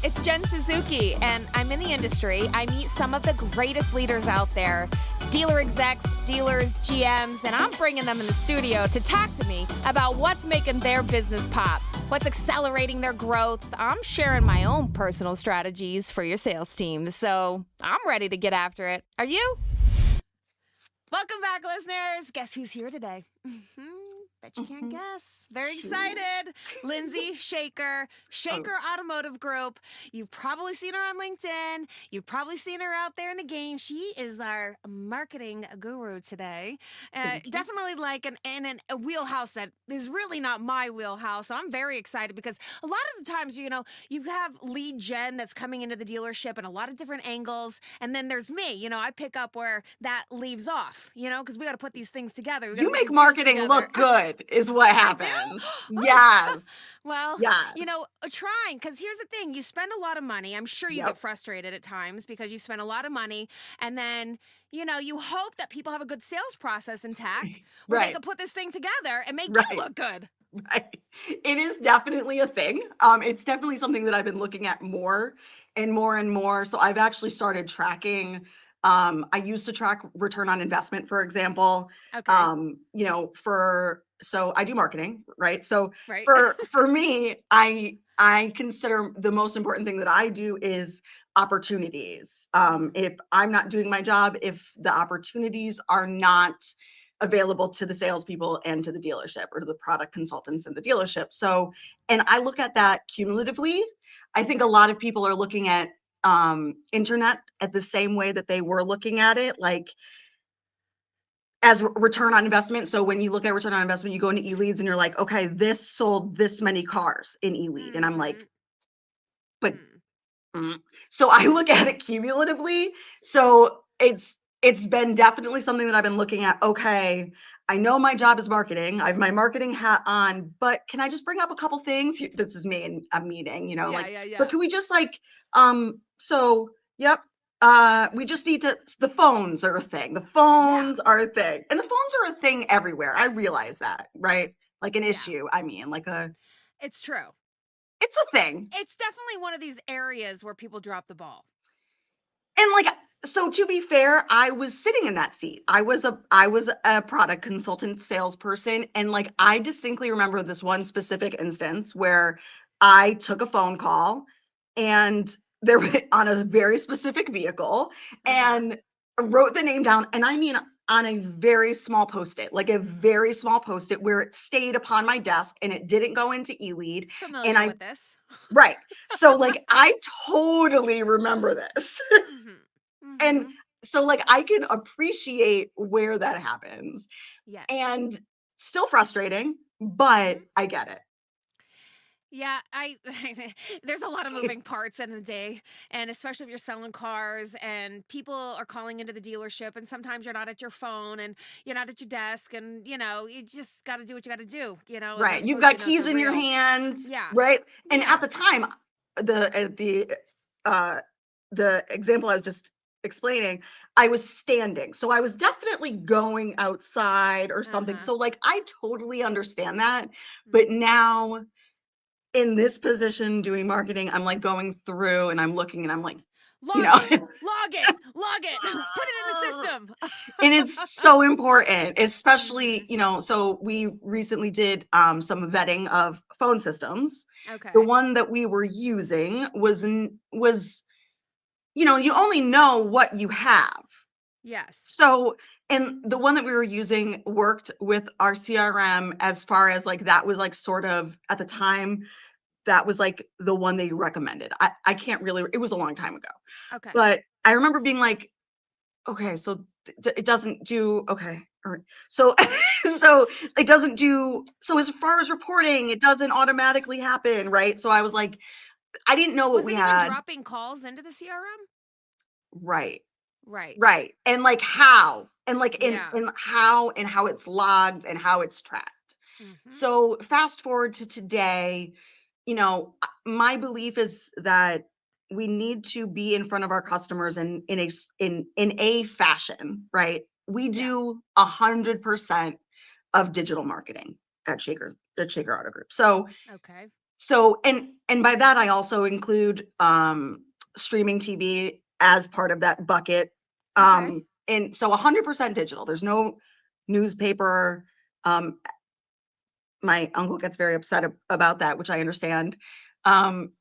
It's Jen Suzuki, and I'm in the industry. I meet some of the greatest leaders out there, dealer execs, dealers, GMs, and I'm bringing them in the studio to talk to me about what's making their business pop, what's accelerating their growth. I'm sharing my own personal strategies for your sales teams, so I'm ready to get after it. Are you? Welcome back, listeners. Guess who's here today? Bet you can't guess. Very excited. Lindsey Shaker, Shaker Automotive Group. You've probably seen her on LinkedIn. You've probably seen her out there in the game. She is our marketing guru today. Definitely like a wheelhouse that is really not my wheelhouse. So I'm very excited because a lot of the times, you have lead gen that's coming into the dealership in a lot of different angles. And then there's me, I pick up where that leaves off, because we got to put these things together. You make marketing look good is what happens. Yes. Well, yes. Trying, because here's the thing. You spend a lot of money. I'm sure you get frustrated at times because you spend a lot of money and then, you hope that people have a good sales process intact where they can put this thing together and make you look good. Right. It is definitely a thing. It's definitely something that I've been looking at more and more and more. So I've actually started tracking. I used to track return on investment, for example. Okay. So I do marketing, right? So for me, I consider the most important thing that I do is opportunities. If I'm not doing my job, if the opportunities are not available to the salespeople and to the dealership or to the product consultants in the dealership. So, and I look at that cumulatively. I think a lot of people are looking at internet at the same way that they were looking at it, like as return on investment. So when you look at return on investment, you go into e-leads and you're like, okay, this sold this many cars in e-lead. And I'm like, but so I look at it cumulatively. So it's been definitely something that I've been looking at. Okay, I know my job is marketing. I have my marketing hat on, but can I just bring up a couple things? This is me in a meeting, but can we just we just need to, the phones are a thing. The phones are a thing. And the phones are a thing everywhere. I realize that, right? Like an issue. I mean, it's true. It's a thing. It's definitely one of these areas where people drop the ball. And so to be fair, I was sitting in that seat. I was a product consultant salesperson. And I distinctly remember this one specific instance where I took a phone call and there on a very specific vehicle and wrote the name down. And I mean, on a very small Post-it, where it stayed upon my desk and it didn't go into e-lead. Familiar with this. Right. So I totally remember this. And so I can appreciate where that happens. Yes. And still frustrating, but I get it. Yeah, there's a lot of moving parts in the day, and especially if you're selling cars and people are calling into the dealership and sometimes you're not at your phone and you're not at your desk and you just got to do what you got to do, Right. You've got keys in your hands. Yeah. Right. And at the time, the example I was just explaining, I was standing. So I was definitely going outside or something. So I totally understand that. But now in this position doing marketing, I'm going through and I'm looking and I'm like, log it, put it in the system. And it's so important, especially, so we recently did some vetting of phone systems. Okay. The one that we were using was you only know what you have. Yes. So, and the one that we were using worked with our CRM as far as that was sort of at the time, that was the one they recommended. I can't really, it was a long time ago. Okay. But I remember being like, okay, so it doesn't do, okay. All right. So, so it doesn't do, so as far as reporting, it doesn't automatically happen. Right. So I was like, I didn't know what we had. Was it even dropping calls into the CRM? Right. Right. Right. And how, and and how it's logged and how it's tracked. So fast forward to today, my belief is that we need to be in front of our customers in a fashion, right? We do 100% of digital marketing at Shaker Auto Group. So So, and by that I also include streaming TV as part of that bucket. Okay. And so 100% digital. There's no newspaper. Um, my uncle gets very upset about that, which I understand. Um,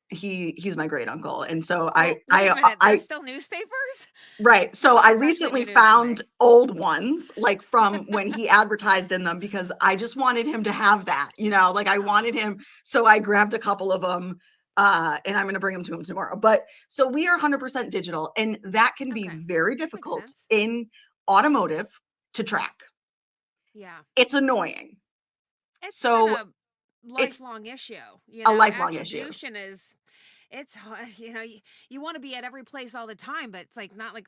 he's my great uncle, and so Well, wait a minute. There's still newspapers? right. So I That's actually recently new news to me. found old ones, like from when he advertised in them, because I just wanted him to have that, like I Oh, wanted him. So I grabbed a couple of them, and I'm going to bring them to him tomorrow. But so we are 100% digital, and that can be okay. very That makes difficult sense. in automotive to track. Yeah. It's annoying. It's been So a it's lifelong issue. a lifelong issue. Attribution is it's you want to be at every place all the time, but it's like not like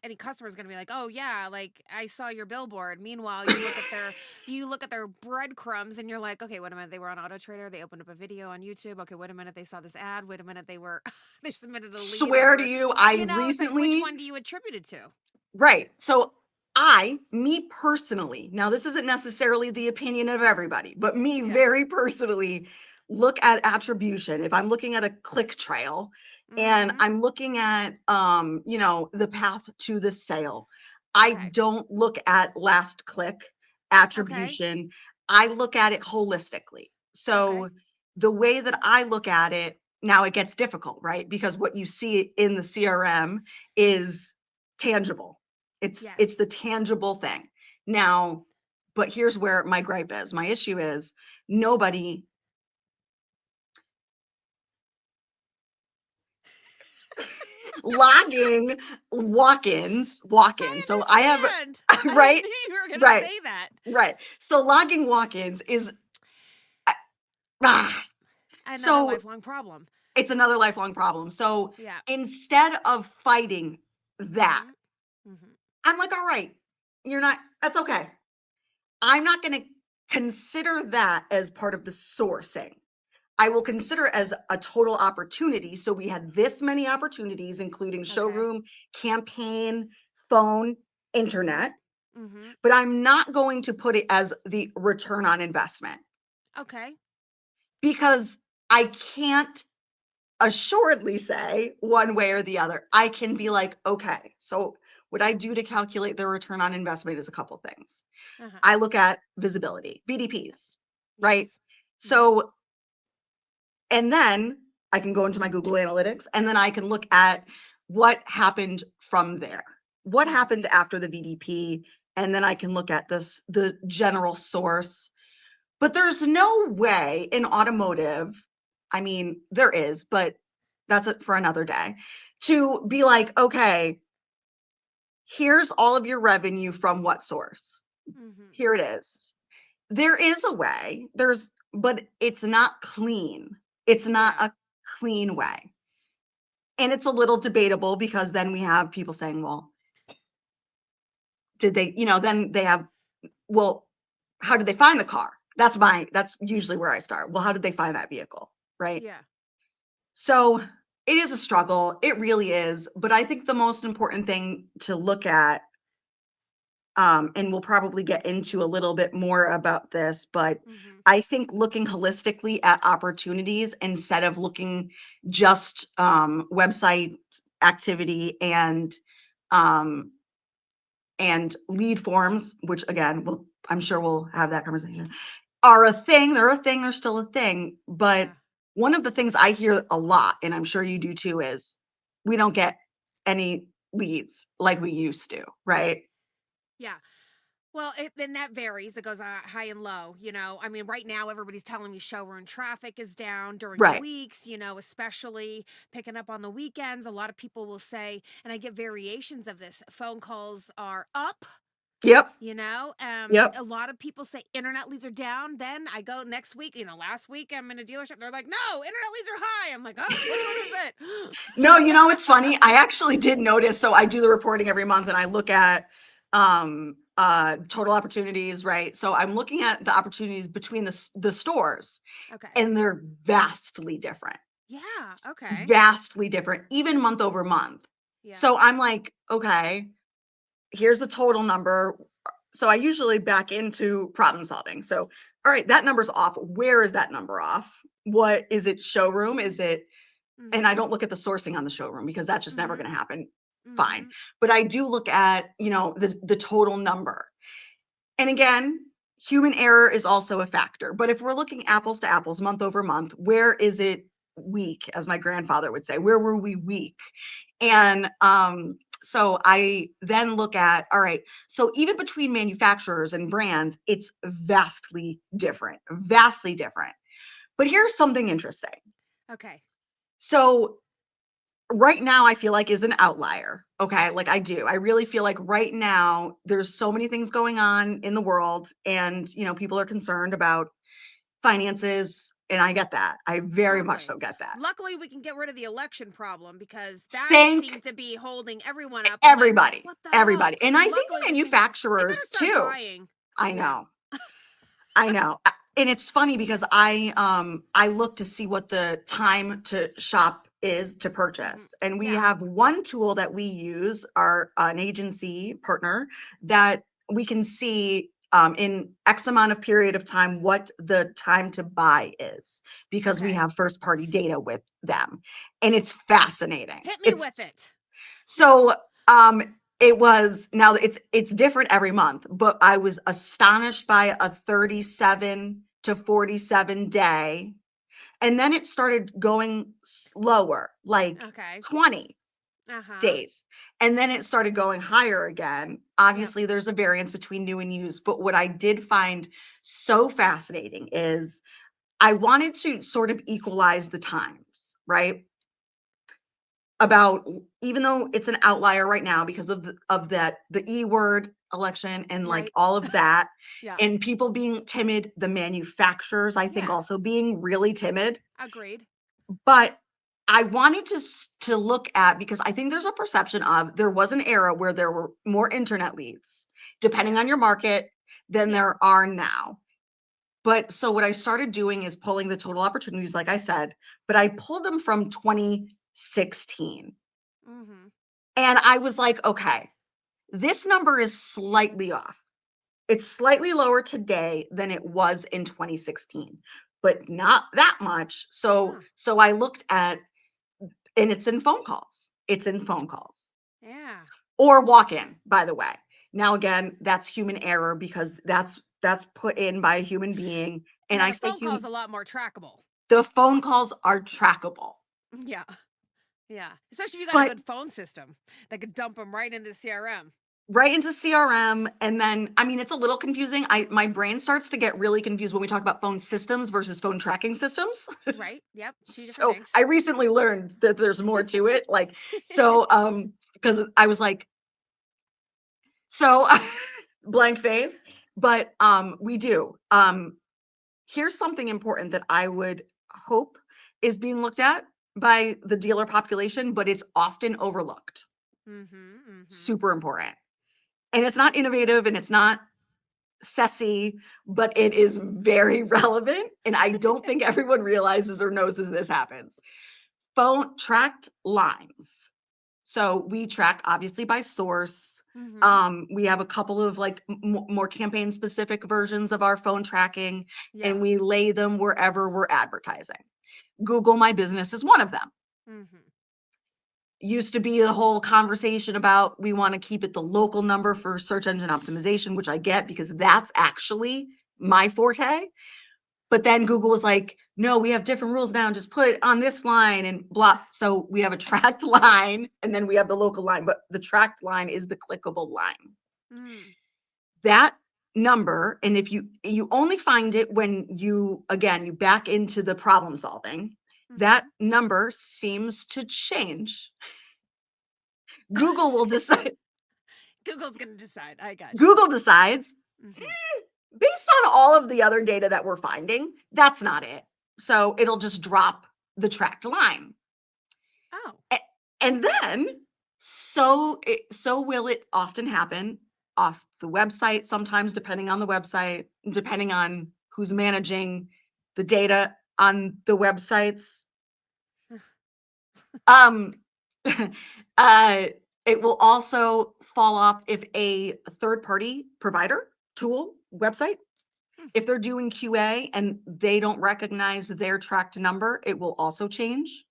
any customer is going to be like, "Oh yeah, like I saw your billboard." Meanwhile, you look at their breadcrumbs and you're like, "Okay, wait a minute, they were on Auto Trader, they opened up a video on YouTube. Okay, wait a minute, they saw this ad. Wait a minute, they were they submitted a lead Swear to over." you, I It's like which recently one do you attribute it to? right. So me personally, now this isn't necessarily the opinion of everybody, but me Yeah. very personally look at attribution. If I'm looking at a click trail and Mhm. I'm looking at the path to the sale, I Okay. don't look at last click Okay. attribution. I look at it holistically. Okay. So the way that I look at it, now it gets difficult, right? Because what you see in the CRM is tangible. It's Yes. the tangible thing. Now, but here's where my gripe is. My issue is nobody logging walk-ins. So I have I understand. I right, knew you were going to right, say that. right. So logging walk-ins is ah, Another so lifelong problem. it's another lifelong problem. So Yeah. instead of fighting that, Mhm. Mhm. I'm like, all right, that's okay. I'm not going to consider that as part of the sourcing. I will consider it as a total opportunity. So we had this many opportunities, including Okay. showroom, campaign, phone, internet, Mhm. Mhm. but I'm not going to put it as the return on investment Okay. because I can't assuredly say one way or the other. I can be like, okay, so what I do to calculate the return on investment is a couple things. Uh-huh. I look at visibility, VDPs, right? Yes. Mhm. So and then I can go into my Google Analytics and then I can look at what happened from there. What Mhm. happened after the VDP? And then I can look at the general source. But there's no way in automotive, I mean, there is, but that's it for another day, to be like, okay, here's all of your revenue from what source? Mhm. Here it is. There is a way. But it's not clean. It's not Yeah. a clean way. And it's a little debatable because then we have people saying, well, did they, then they have, well, how did they find the car? That's usually where I start. Well, how did they find that vehicle? Right. Yeah. So it is a struggle. It really is. But I think the most important thing to look at, and we'll probably get into a little bit more about this, but Mhm. I think looking holistically at opportunities instead of looking just website activity um, and lead forms, which again, I'm sure we'll have that conversation, are a thing. They're a thing. They're still a thing. But Yeah. one of the things I hear a lot, and I'm sure you do too, is we don't get any leads like we used to, right? Yeah. Well, then that varies. It goes high and low. I mean, right now everybody's telling me showroom traffic is down during the Right. weeks. Especially picking up on the weekends. A lot of people will say, and I get variations of this. Phone calls are up. Yep. A Yep. lot of people say internet leads are down. Then I go next week. Last week I'm in a dealership. They're like, no, internet leads are high. I'm like, oh, which No, one is it? it's funny. I actually did notice. So I do the reporting every month and I look at total opportunities, right? So I'm looking at the opportunities between the stores Okay. and they're vastly different. Yeah. Okay. Vastly different, even month over month. Yeah. So I'm like, okay, here's the total number. So I usually back into problem solving. So all right, that number's off. Where is that number off? What is it? Showroom? Is it? And I don't look at the sourcing on the showroom because that's just never going to happen. Fine. But I do look at, the total number. And again, human error is also a factor. But if we're looking apples to apples, month over month, where is it weak, as my grandfather would say? Where were we weak? And so I then look at, all right, so even between manufacturers and brands, it's vastly different, vastly different. But here's something interesting. Okay. So right now I feel like is an outlier. Okay. Like I do. I really feel like right now there's so many things going on in the world and, people are concerned about finances. And I get that. I very much so get that. Luckily, we can get rid of the election problem because that Thank seemed to be holding everyone up. everybody. Like, what the Everybody. hell? And I think Luckily, the this thing's over. They better manufacturers start too. buying. I know. I know. And it's funny because I look to see what the time to shop is to purchase. And we have one tool that we use, an agency partner, that we can see in X amount of period of time what the time to buy is because we have first party data with them. And it's fascinating. Hit me with it. So it was, now it's different every month, but I was astonished by a 37 to 47 day. And then it started going slower, like 20 days. And then it started going higher again. Obviously, there's a variance between new and used. But what I did find so fascinating is I wanted to sort of equalize the times, right? About, even though it's an outlier right now because of that, the E word election and like all of that, and people being timid, the manufacturers, I think also being really timid. Agreed. But I wanted to look at, because I think there's a perception of there was an era where there were more internet leads, depending on your market, than there are now. But so what I started doing is pulling the total opportunities, like I said, but I pulled them from 2016. And I was like, okay, this number is slightly off. It's slightly lower today than it was in 2016, but not that much. So I looked at, and it's in phone calls. It's in phone calls. Yeah. Or walk-in, by the way. Now again, that's human error because that's put in by a human being. And now, I the say phone call is a lot more trackable. The phone calls are trackable. Yeah. Yeah. Especially if you got a good phone system that could dump them right into CRM. Right into CRM. And then, I mean, it's a little confusing. My brain starts to get really confused when we talk about phone systems versus phone tracking systems. Right. Yep. Two different So things. I recently learned that there's more to it. Like, so, because I was like, so blank face, but we do. Here's something important that I would hope is being looked at by the dealer population, but it's often overlooked. Super important. And it's not innovative and it's not sassy, but it is very relevant. And I don't think everyone realizes or knows that this happens. Phone tracked lines. So we track obviously by source. We have a couple of like more campaign specific versions of our phone tracking, and we lay them wherever we're advertising. Google My Business is one of them. Used to be a whole conversation about we want to keep it the local number for search engine optimization, which I get because that's actually my forte. But then Google was like, no, we have different rules now. Just put it on this line and blah. So we have a tracked line and then we have the local line, but the tracked line is the clickable line. That number, and if you only find it when you back into the problem solving, that number seems to change. Google will decide. Google's going to decide. I got you. Google decides, based on all of the other data that we're finding, that's not it. So it'll just drop the tracked line. Oh. And then, so will it often happen off the website, sometimes depending on the website, depending on who's managing the data on the websites. It will also fall off if a third-party provider, tool, website Hmm. If they're doing QA and they don't recognize their tracked number, it will also change.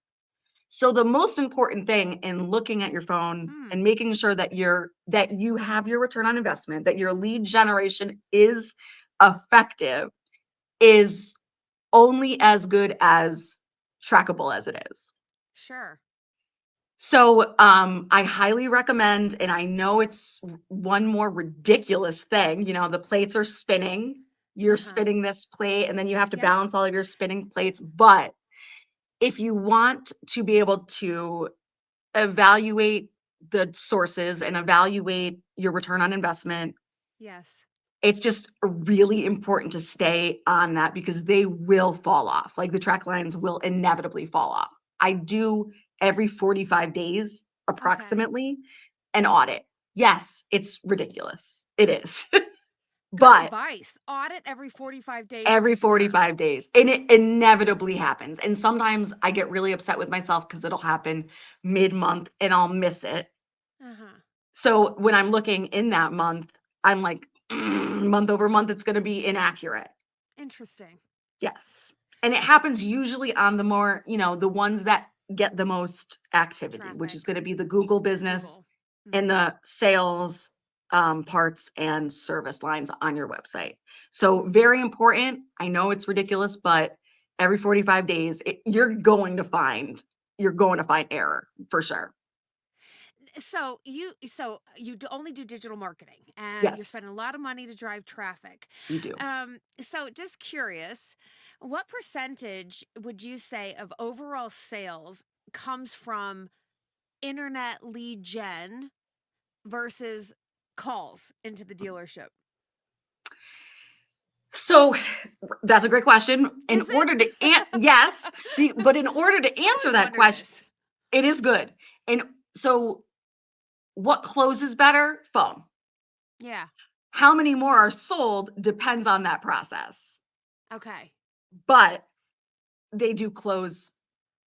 So the most important thing in looking at your phone Hmm. and making sure that you have your return on investment, that your lead generation is effective, is only as good as trackable as it is. Sure. So, I highly recommend, and I know it's one more ridiculous thing, the plates are spinning. You're Uh-huh. spinning this plate, and then you have to Yep. balance all of your spinning plates. But if you want to be able to evaluate the sources and evaluate your return on investment, Yes. it's just really important to stay on that because they will fall off. Like the track lines will inevitably fall off. I do every 45 days Okay. approximately an audit. Yes, it's ridiculous. It is. Good But advice. Audit every 45 days or every sooner. 45 days, and it inevitably happens. And sometimes I get really upset with myself because it'll happen mid-month and I'll miss it. Uh-huh. So when I'm looking in that month, I'm like, month over month, it's going to be inaccurate. Interesting. Yes. And it happens usually on the more, the ones that get the most activity, which is Traffic. going to be the Google business Google. and Mm-hmm. the sales parts and service lines on your website. So Mm-hmm. very important. I know it's ridiculous, but every 45 days, you're going to find error for sure. Only do digital marketing and you're Yes, spending a lot of money to drive traffic. you do. So just curious, what percentage would you say of overall sales comes from internet lead gen versus calls into the dealership? So that's a great question. In Is it? order to yes, but in order to I answer always that wonder question, this. it is good. And so what closes better? Phone. Yeah. How many more are sold depends on that process. Okay. But they do close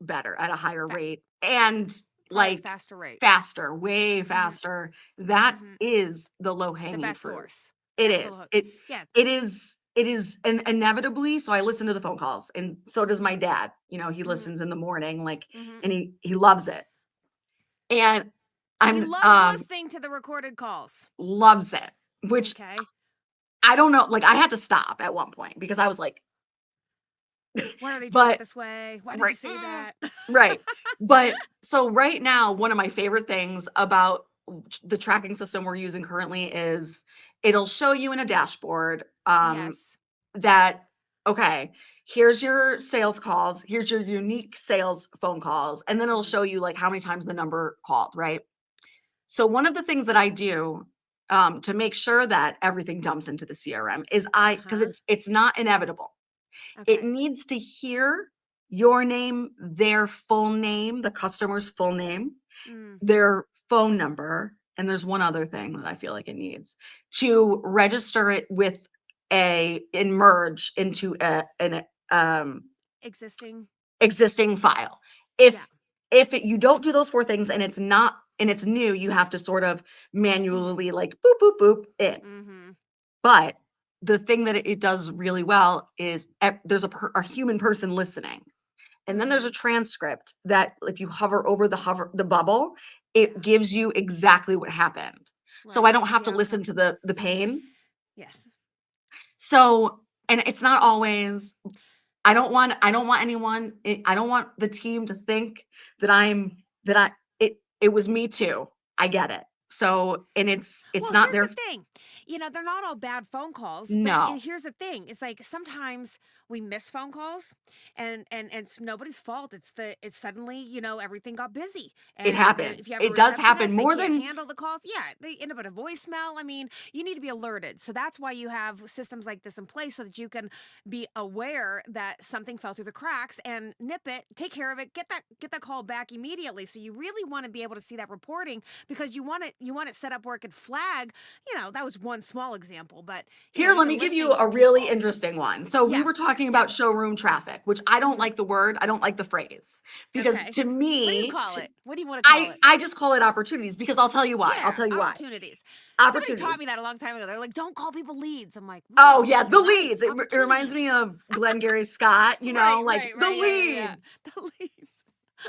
better at a higher Fa- rate and Probably a like faster rate. faster, way Hmm. faster. That Hmm. is the low The hanging best fruit. source. It That's the is. hook. It Yeah. it is it is and inevitably, so I listen to the phone calls and so does Hmm. my dad. He Hmm. listens in the morning like Hmm. and he loves it. And He I'm loves listening to the recorded calls. loves it, which Okay. I don't know, like I had to stop at one point because I was like, Why are they doing it but this way? Why did you right, say that? right. But so right now, one of my favorite things about the tracking system we're using currently is it'll show you in a dashboard Yes. that, okay, here's your sales calls, here's your unique sales phone calls, and then it'll Hmm. show you like how many times the number called, right? So one of the things that I do to make sure that everything dumps into the CRM is because Uh-huh. it's not inevitable. It Okay. needs to hear your name, their full name, the customer's full name, Mm. their phone number, and there's one other thing that I feel like it needs to register it with and merge into an Existing. existing file. Yeah. You don't do those 4 things and it's new, you have to sort of Mm-hmm. manually like boop, boop, boop in. Mm-hmm. But the thing that it does really well is there's a human person listening. And then there's Mm-hmm. a transcript that if you hover over the bubble, it Yeah. gives you exactly what happened. So I Right. don't have The to listen outcome. to the pain. Yes. So and it's not always I don't want anyone I don't want the team to think that it was me too. I get it. So and it's Well, not here's their the thing. They're not all bad phone calls, but no. here's the thing. It's like sometimes we miss phone calls and it's nobody's fault. It's suddenly, everything got busy. It And if happens. you have a It does happen receptionist, they more can't than handle the calls. Yeah, they end up in a voicemail. I mean, you need to be alerted. So that's why you have systems like this in place so that you can be aware that something fell through the cracks and nip it, take care of it, get that call back immediately. So you really want to be able to see that reporting because it set up where it could flag. That was one small example, but Here, let me even give you listening to a really people. interesting one. So we Yeah, were talking yeah. about showroom traffic, which I don't Hmm. like the word, I don't like the phrase because Okay. to What do you me, call it? What do you want to call it? I just call it opportunities because I'll tell you why. I'll Yeah, tell you why. opportunities. Somebody taught Opportunities. me that a long time ago. They're like, don't call people leads. I'm like, Oh yeah, the you're right. leads. It reminds me Opportunities. of Glengarry Scott, Right, like right, the right. Yeah, yeah, yeah. leads. The leads.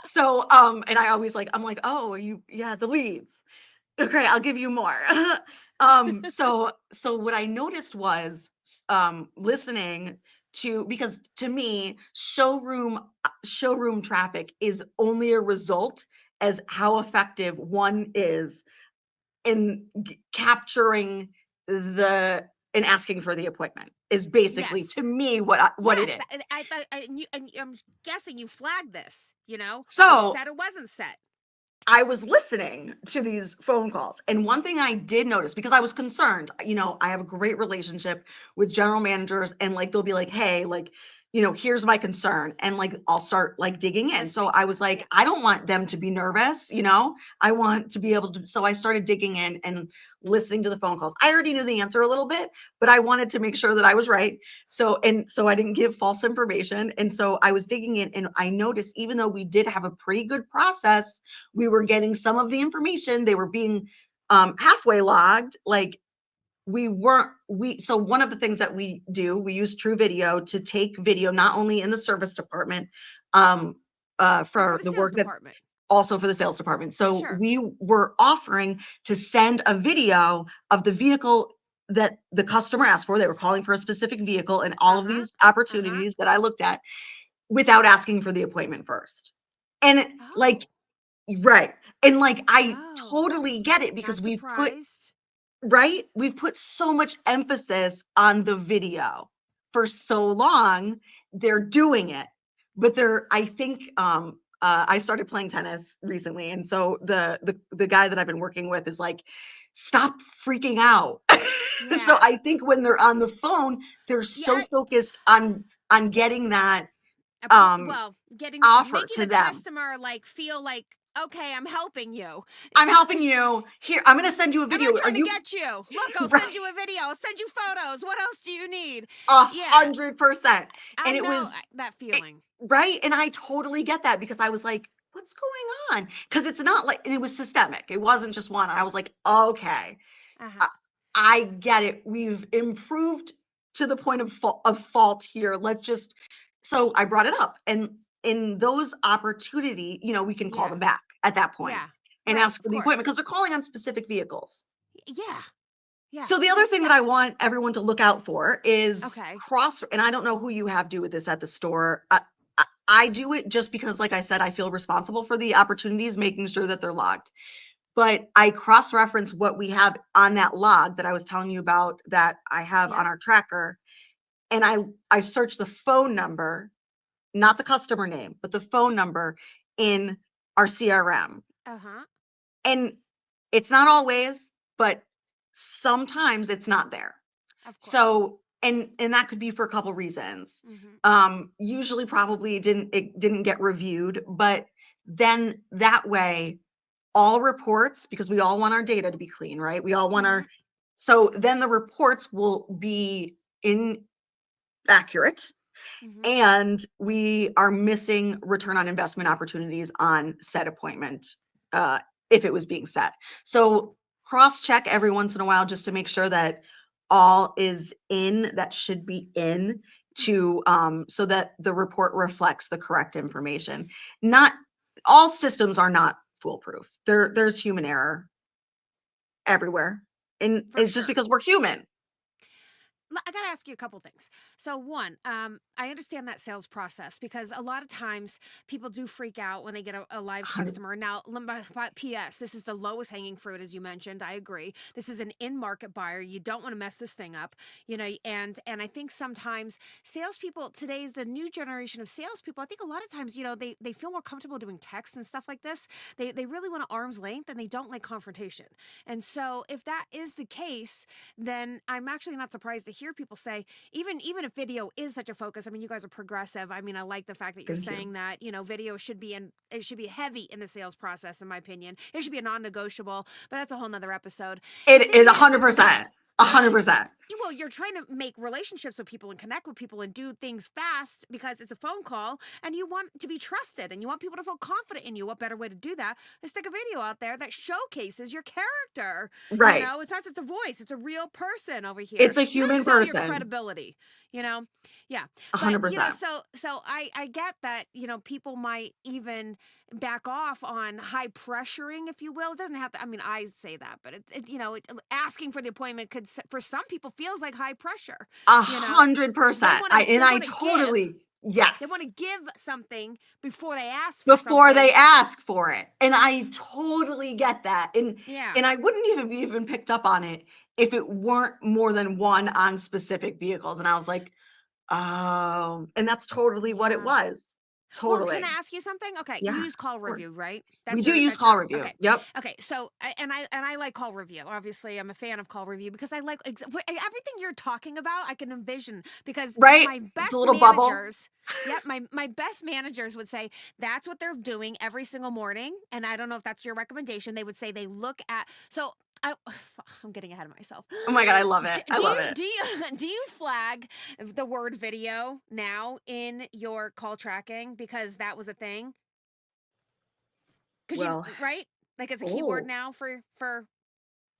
So and I always I'm like, oh, are you yeah, the leads. Okay, I'll give you more. So what I noticed was listening to because to me, showroom traffic is only a result as how effective one is in capturing the and asking for the appointment is basically Yes. to me what it Yes. is. I thought, and I'm guessing you flagged this, or So said it wasn't set. I was listening to these phone calls, and one thing I did notice because I was concerned, I have a great relationship with general managers, and they'll be like, "Hey, here's my concern," and I'll start digging in. So Listening. I was like, Yeah. I don't want them to be nervous, I want to be able to. So I started digging in and listening to the phone calls. I already knew the answer a little bit, but I wanted to make sure that I was right. So I didn't give false information, and so I was digging in, and I noticed even though we did have a pretty good process we were getting some of the information they were being halfway logged we weren't we so one of the things that we use true video to take video not only in the service department um But for for the the sales work that department. also for the sales department so Sure. we were offering to send a video of the vehicle that the customer asked for they were calling for a specific vehicle and all of Uh-huh. these Uh-huh. opportunities that I looked at without asking for the appointment first and Oh. right. And I Oh. totally get it because Not surprised. we've put so much emphasis on the video for so long. They're doing it. But I think I started playing tennis recently and so the guy that I've been working with is like stop freaking out. So Yeah. I think when they're on the phone, they're so Yeah. focused on getting that Well, offer making to the them. customer feel like, okay, I'm helping you. I'm helping you. Here, I'm gonna send you a I'm not video. Are trying to you get you. Look, I'll right? send you a video. I'll send you photos. What else do you need? A Yeah, 100%. And I it know was that it, feeling. right. And I totally get that because I was like, what's going on? Because it's not like and it was systemic. It wasn't just one. I was like, okay, Uh-huh. I, I get it. We've improved to the point of fault here. Let's just so I brought it up. And in those opportunity, we can call Yeah. them back at that point Yeah. and Right, ask of for the appointment course. because they're calling on specific vehicles. Yeah. Yeah. So the other thing that Yeah. I want everyone to look out for is Okay. and I don't know who you have do with this at the store. I do it just because, like I said, I feel responsible for the opportunities, making sure that they're logged. But I cross-reference what we have on that log that I was telling you about that I have on Yep. our tracker, and I search the phone number, not the customer name, but the phone number in our CRM. Uh-huh. And it's not always, but sometimes it's not there. Of course. So, and that could be for a couple reasons. Mm-hmm. Usually probably it didn't get reviewed, but then that way all reports because we all want our data to be clean, right? We all want Mm-hmm. our so then the reports will be inaccurate Mm-hmm. and we are missing return on investment opportunities on said appointment if it was being set. So cross check every once in a while just to make sure that all is in that should be in Mm-hmm. to so that the report reflects the correct information. Not all systems are not foolproof. There's human error everywhere. And For it's just sure. because we're human. I got to ask you a couple things. So, one, I understand that sales process because a lot of times people do freak out when they get a live 100 customer. Now, but P.S., this is the lowest hanging fruit, as you mentioned. I agree. This is an in-market buyer. You don't want to mess this thing up, And I think sometimes salespeople today's the new generation of salespeople. I think a lot of times, they feel more comfortable doing text and stuff like this. They really want an arm's length and they don't like confrontation. And so, if that is the case, then I'm actually not surprised to hear hear people say, even if video is such a focus, I mean, you guys are progressive. I mean, I like the fact that you're Thank you. saying that, video should be it should be heavy in the sales process, in my opinion. It should be a non-negotiable, but that's a whole nother episode. The It thing is is 100%. 100%. well, you're trying to make relationships with people and connect with people and do things fast because it's a phone call and you want to be trusted and you want people to feel confident in you. What better way to do that is stick a video out there that showcases your character? Right. It's not just a voice, it's a real person over here. It's a You got to human sell your person. credibility, you know? Yeah. But, 100%. so I get that, people might even back off on high pressuring, if you will. It doesn't have to, I mean, I say that, but asking for the appointment could, for some people, feels like high pressure. They 100%. want to, they I want to give, totally, they want yes, to give something before they ask for before they something. ask for it. And I totally get that. Yeah. And I wouldn't even be even picked up on it if it weren't more than one on specific vehicles. And I was like, oh, and that's totally what it Yeah. was. Well, can I Totally. ask you something? Okay, you Yeah, use call of review, course. right? We do use call review. Okay. Yep. Okay, so I like call review. Obviously, I'm a fan of call review because I like everything you're talking about. I can envision because Right? my It's a best little bubble. managers, my best managers would say that's what they're doing every single morning. And I don't know if that's your recommendation. They would say they look at I'm getting ahead of myself. Oh my God, I love it. I love it. Do you flag the word video now in your call tracking because that was a thing? Because Well, right? Like it's a keyword oh, now for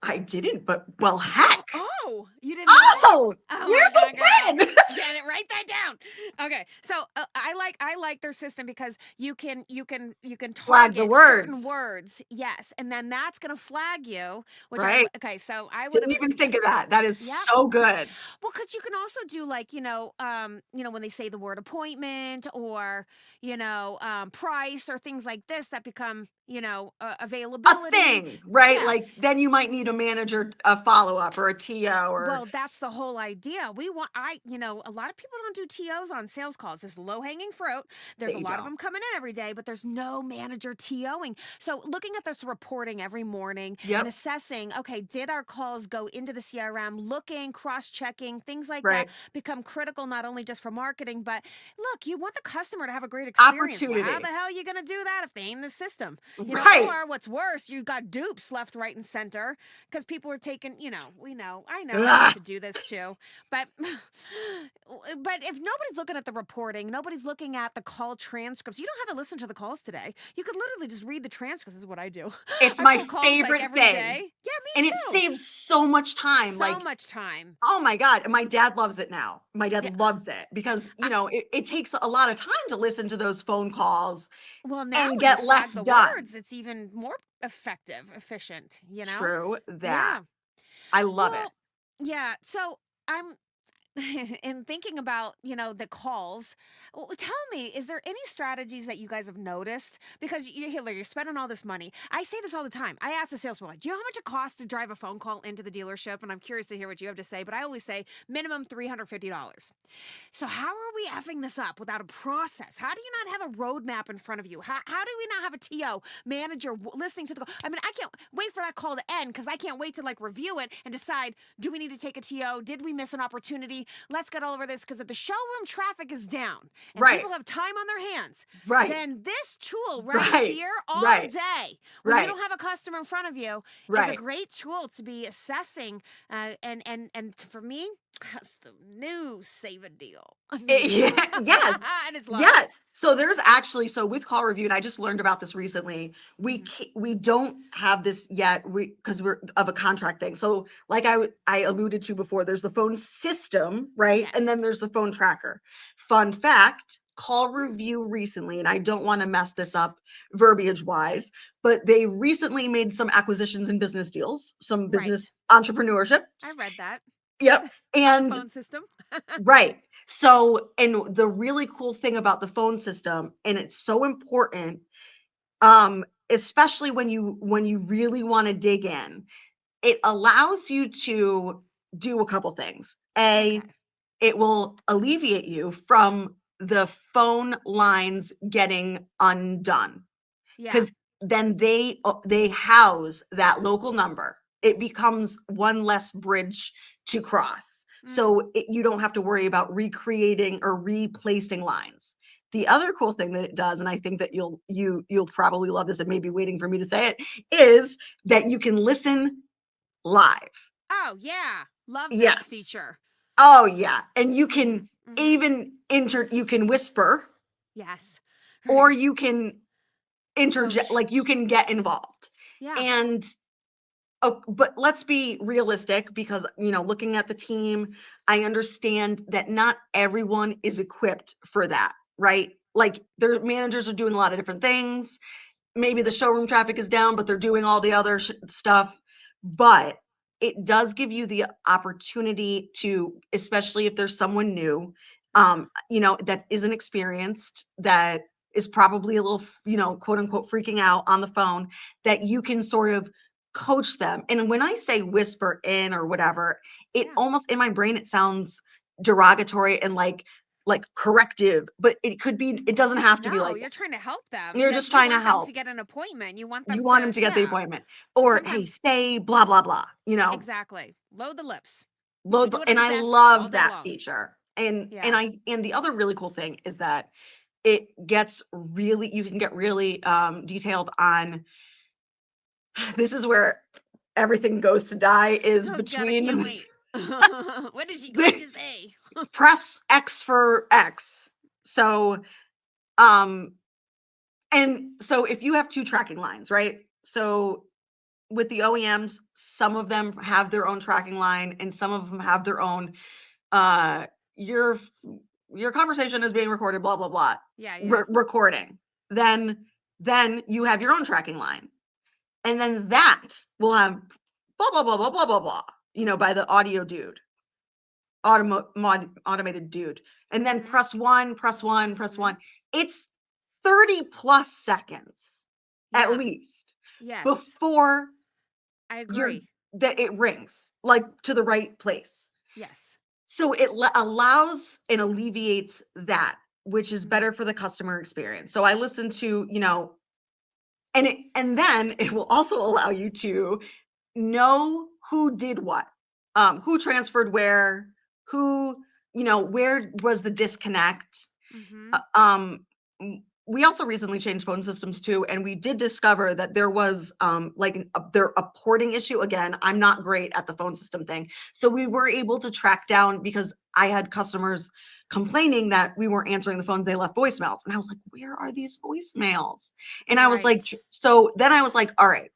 I didn't, but well, heck. Oh, you didn't know that? Oh, Oh my here's God, a girl. pen. Get it, write that down. Okay. So I like their system because you can Flag the target certain words. words. Yes. And then that's going to flag you, which Right. okay, so I would Didn't have even think of that. That is yeah. so good. Well, because you can also do like, when they say the word appointment or, price or things like this that become, A availability. thing, right? Yeah. Like then you might need a manager, a follow-up or a TO or Well, that's the whole idea. A lot of people don't do TOs on sales calls. This low hanging fruit. There's a they lot of don't. them coming in every day, but there's no manager TOing. So looking at this reporting every morning and Yep. assessing, okay, did our calls go into the CRM, looking, cross checking, things like that Right. become critical, not only just for marketing, but look, you want the customer to have a great experience. Well, how the Opportunity. hell are you going to do that if they ain't in the system? Right. Or what's worse, you've got dupes left, right, and center because people are taking, I know, I used Ugh. to do this too, but but if nobody's looking at the reporting, nobody's looking at the call transcripts. You don't have to listen to the calls today. You could literally just read the transcripts. This is what I do. It's I my pull calls like favorite every thing. day. Yeah, And me it too. saves so much time. So Like, much time. oh my God. And my dad loves it now. My dad Yeah. loves it because, it takes a lot of time to listen to those phone calls Well, now and when you get flag less the done. words, it's even more effective, efficient. True that. Yeah. I love it. Well, yeah. So I'm in thinking about, the calls, tell me, is there any strategies that you guys have noticed? Because Hillary, you're spending all this money. I say this all the time. I ask the salesperson, do you know how much it costs to drive a phone call into the dealership? And I'm curious to hear what you have to say, but I always say minimum $350. So how are we effing this up without a process? How do you not have a roadmap in front of you? How do we not have a TO manager listening to the call? I mean, I can't wait for that call to end because I can't wait to review it and decide, do we need to take a TO? Did we miss an opportunity? Let's get all over this because if the showroom traffic is down and Right. people have time on their hands, Right. then this tool right Right. here all Right. day, when you Right. don't have a customer in front of you, is a Right. great tool to be assessing. And for me, that's the new save a deal. Yeah, yes. And it's low. Yes. So there's actually so with call review, and I just learned about this recently. Mhm. We don't have this yet because we're of a contract thing. So like I alluded to before, there's the phone system, right? And then Yes. there's the phone tracker. Fun fact, call Mm. review recently, and I don't want to mess this up verbiage wise, but they recently made some acquisitions and business deals, some Right. business entrepreneurships. I read that Yep. on the And phone system. right. So, and the really cool thing about the phone system, and it's so important, especially when you really want to dig in, it allows you to do a couple things. A, Okay. it will alleviate you from the phone lines getting undone Yeah. because then they house that local number. It becomes one less bridge to cross. So you don't have to worry about recreating or replacing lines. The other cool thing that it does, and I think that you'll probably love this and maybe waiting for me to say it, is that you can listen live. Oh, yeah. Love this Yes. feature. Oh yeah. And you can Mhm. even you can whisper, Yes. or Right. you can interject, Coach. like you can get involved. Yeah. And oh, but let's be realistic because, looking at the team, I understand that not everyone is equipped for that, right? Like their managers are doing a lot of different things. Maybe the showroom traffic is down, but they're doing all the other stuff. But it does give you the opportunity to, especially if there's someone new, that isn't experienced, that is probably a little, quote unquote, freaking out on the phone, that you can sort of coach them. And when I say whisper in or whatever, it Yeah. almost in my brain, it sounds derogatory and like corrective, but it doesn't have to be No, like you're trying to help them. you're Like just you trying to want them to help. get an appointment. You want You them want them to, to get the yeah. appointment. Or, hey, Sometimes say blah, blah, blah, exactly. Load the lips. We load. do it at And the I desk all love day that long. feature. And Yeah. the other really cool thing is that it gets really, you can get really detailed on, this is where everything goes to die, is Oh God, I can't between wait. What is she going the to say? press X for X. So, um, and so if you have two tracking lines, right? So with the OEMs, some of them have their own tracking line and some of them have their own uh your your conversation is being recorded, blah blah blah, Yeah, yeah. recording. Then you have your own tracking line. And then that will have blah blah blah blah blah blah blah, by the audio dude, automated dude. And then Mhm. press one, press one, press Mhm. one. It's 30 plus seconds at Yeah. least Yes. before I you're agree. that it rings like to the right place. Yes. So it allows and alleviates that, which is Mm. better for the customer experience. So I listen to, and then it will also allow you to know who did what, who transferred where, who, where was the disconnect. Mhm. We also recently changed phone systems too, and we did discover that there was there a porting issue. Again, I'm not great at the phone system thing, so we were able to track down, because I had customers complaining that we weren't answering the phones, they left voicemails, and I was like, where are these voicemails? And I was like, Right. so then I was like, all right,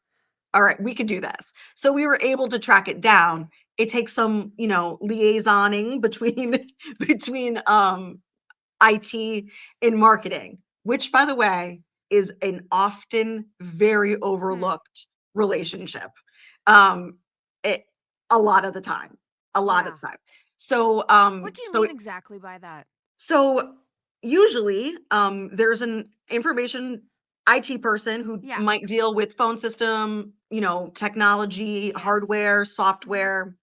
we could do this. So we were able to track it down. It takes some, liaisoning between between IT and marketing, which, by the way, is an often very Hmm. overlooked relationship. Um, it, a lot of the time, a lot of Yeah. the time. So, What do you so mean exactly by that? so usually, there's an information IT person who Yeah. might deal with phone system, technology, Yes. hardware, Mhm. software.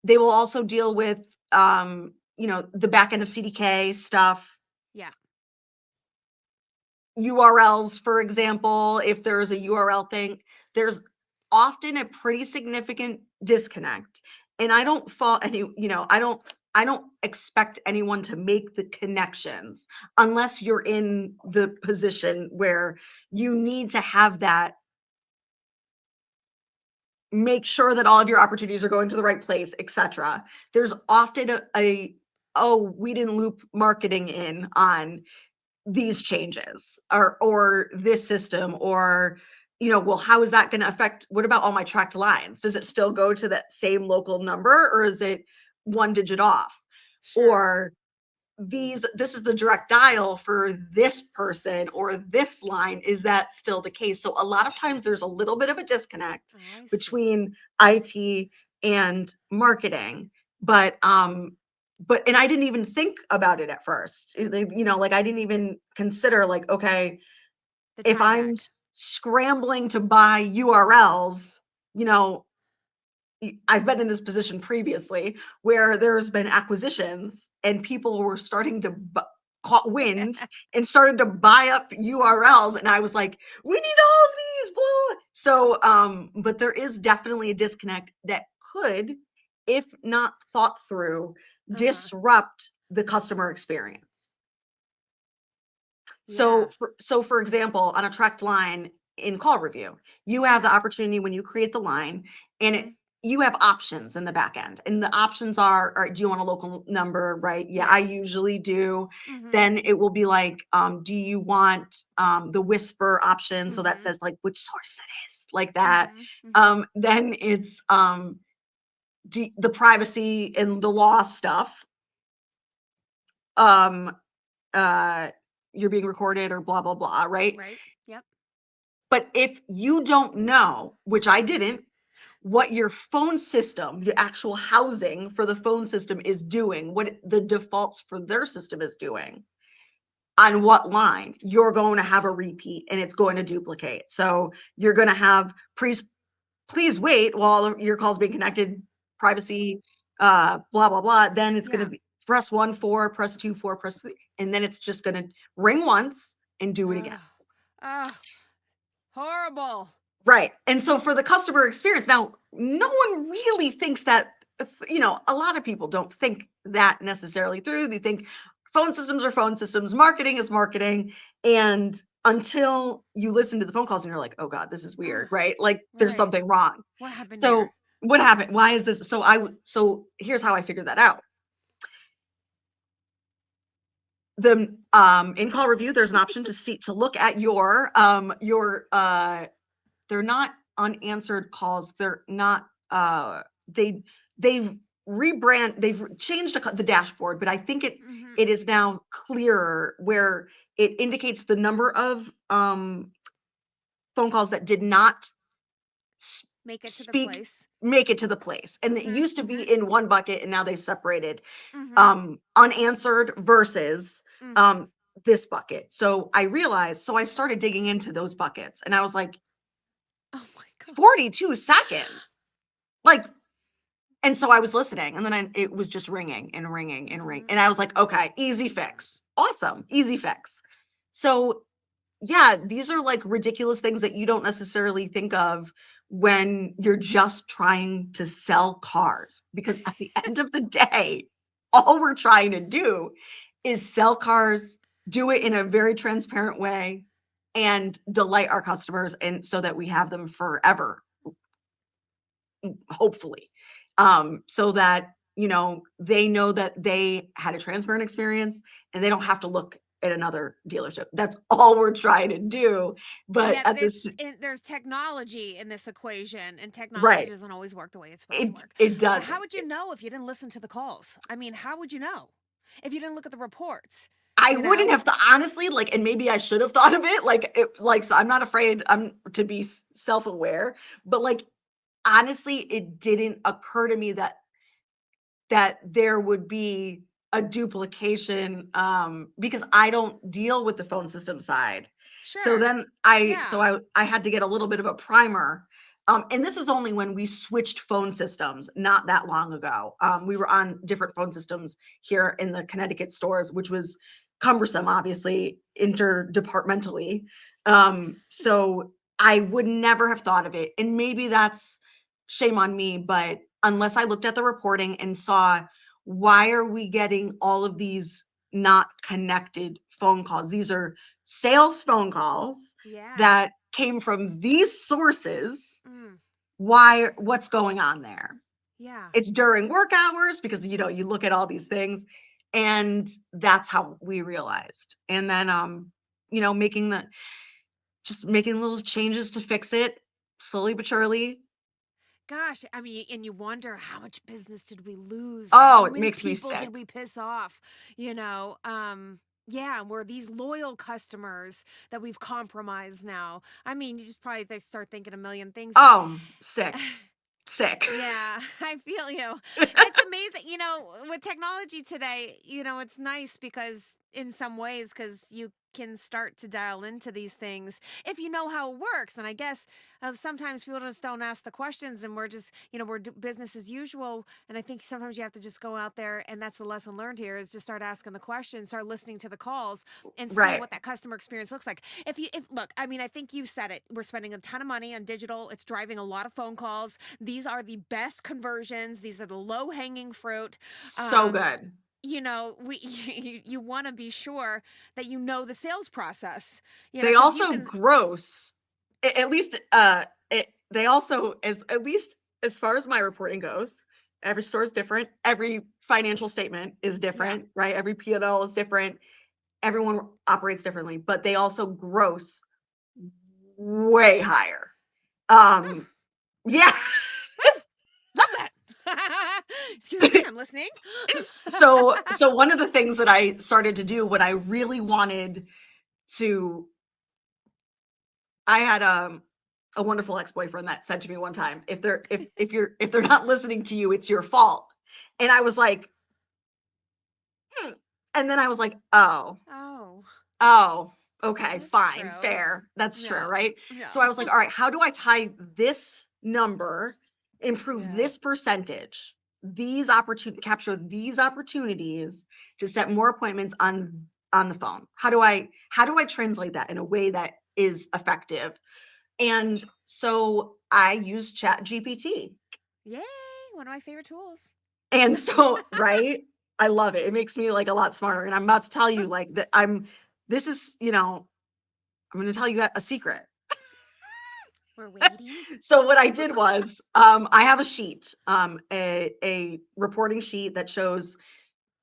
They will also deal with, the back end of CDK stuff, Yeah. URLs, for example. If there's a URL thing, there's often a pretty significant disconnect. And I don't fault any, I don't expect anyone to make the connections unless you're in the position where you need to have that, make sure that all of your opportunities are going to the right place, etc. There's often oh, we didn't loop marketing in on these changes, or this system, or well, how is that going to affect, what about all my tracked lines? Does it still go to that same local number, or is it one digit off? Sure. Or this is the direct dial for this person or this line, is that still the case? So a lot of times there's a little bit of a disconnect Oh, I see. between IT and marketing. But and I didn't even think about it at first. Like I didn't even consider, like, okay, The if time I'm back. scrambling to buy URLs, you know I've been in this position previously where there's been acquisitions and people were starting to caught wind and started to buy up URLs, and I was like, we need all of these, blah. So but there is definitely a disconnect that could if not thought through, Uh-huh. disrupt the customer experience. Yeah. So for example, on a tracked line in call review, you have Yeah. the opportunity when you create the line, and Mhm. you have options in the back end. And the options are, all right, do you want a local number? Right? Yeah, I Yes. usually do. Mhm. Then it will be like, do you want the whisper option? So that Mhm. says like which source it is, like that. Mhm. Mhm. Then it's the privacy and the law stuff. Um, uh, you're being recorded or blah blah blah, right? Right. Yep. But if you don't know, which I didn't, what your phone system, the actual housing for the phone system is doing, what the defaults for their system is doing, on what line, you're going to have a repeat and it's going to duplicate. So you're going to have please wait while your call's being connected, privacy, blah, blah, blah. Then it's going Yeah. to be press 1 4, press 2 4, press 3, and then it's just going to ring once and do it again. Ugh. Oh, horrible. Right. And so for the customer experience, now no one really thinks that, a lot of people don't think that necessarily through. They think phone systems are phone systems, marketing is marketing. And until you listen to the phone calls and you're like, oh God, this is weird, Oh, right? Like there's right. something wrong. What happened So here? what happened? Why is this? So here's how I figured that out. The in call review, there's an option to look at your they're not unanswered calls. They're not, they they've they've changed the dashboard, but I think Mhm. it is now clearer where it indicates the number of phone calls that did not s- Make it to the speak place. make it to the place. And it Mhm. used to be Mhm. in one bucket and now they separated Mhm. unanswered versus Mhm. um this bucket. So I realized, so I started digging into those buckets and I was like, Oh my gosh. 42 seconds. Like, and so I was listening and then it was just ringing and ringing and ring. Mhm. And I was like, Mhm. okay, easy fix. Awesome. Easy fix. So yeah, these are like ridiculous things that you don't necessarily think of when you're just trying to sell cars. Because at the end of the day, all we're trying to do is sell cars, do it in a very transparent way, and delight our customers, and so that we have them forever, hopefully. So that, they know that they had a transparent experience and they don't have to look at another dealership. That's all we're trying to do. But Yet at this, there's technology in this equation, and technology right, doesn't always work the way it's supposed to it work. it But how doesn't. would you know if you didn't listen to the calls? I mean, how would you know if you didn't look at the reports? I You wouldn't know? have honestly, like, and maybe I should have thought of it, so I'm not afraid to be self-aware, but like honestly, it didn't occur to me that there would be a duplication, because I don't deal with the phone system side. So Sure. then Yeah. I had to get a little bit of a primer. And this is only when we switched phone systems not that long ago. We were on different phone systems here in the Connecticut stores, which was cumbersome, obviously, interdepartmentally. So I would never have thought of it. And maybe that's shame on me, but unless I looked at the reporting and saw, why are we getting all of these not connected phone calls? These are sales phone calls Yeah. that came from these sources. Mm. What's going on there? Yeah. It's during work hours because you look at all these things, and that's how we realized. And then making making little changes to fix it slowly but surely. Gosh, I mean, and you wonder how much business did we lose? Oh, How it many makes me people sick. did we piss off? You know, yeah, we're these loyal customers that we've compromised now. I mean, you just probably start thinking a million things, but Oh, sick. Sick. yeah, I feel you. It's amazing. With technology today, it's nice because in some ways because you can start to dial into these things if you know how it works. And I guess sometimes people just don't ask the questions, and we're just, we're business as usual. And I think sometimes you have to just go out there, and that's the lesson learned here, is just start asking the questions, start listening to the calls, and see Right. what that customer experience looks like. If look, I mean, I think you said it. We're spending a ton of money on digital. It's driving a lot of phone calls. These are the best conversions. These are the low hanging fruit. So Um, good. we you want to be sure that you know the sales process, They because you also can. gross, at least, they also, as at least as far as my reporting goes, every store is different. Every financial statement is Yeah. different, right? Every P&L is different. Everyone operates differently, but they also gross way higher. Huh. Yeah. Woo, love that. Excuse me, I'm listening. So one of the things that I started to do when I really wanted to, I had a wonderful ex-boyfriend that said to me one time, if they're not listening to you, it's your fault. And I was like, hmm. And then I was like, Oh, oh, okay, that's fine, true. fair. That's true, Yeah. right? Yeah. So I was like, all right, how do I tie this number, improve Yeah. this percentage, these opportunity, capture these opportunities to set more appointments on the phone? How do I translate that in a way that is effective? And so I use Chat GPT. Yay, one of my favorite tools. And so, right, I love it. It makes me like a lot smarter. And I'm about to tell you like that this is, I'm going to tell you a secret. We're waiting. So what I did was, I have a sheet, a reporting sheet that shows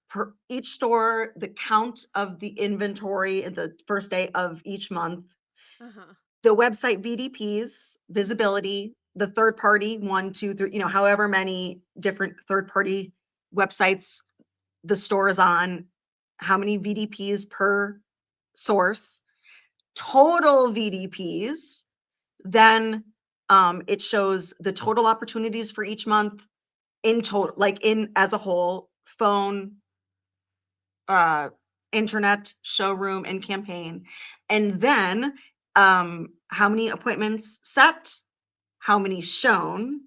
per each store, the count of the inventory at the first day of each month, Uh-huh. the website VDPs, Mhm. visibility, the third party, 1, 2, 3, however many different third party websites the store is on, how many VDPs per source, total VDPs, then it shows the total opportunities for each month in total, like in as a whole, phone, uh, internet, showroom, and campaign. And then how many appointments set, how many shown,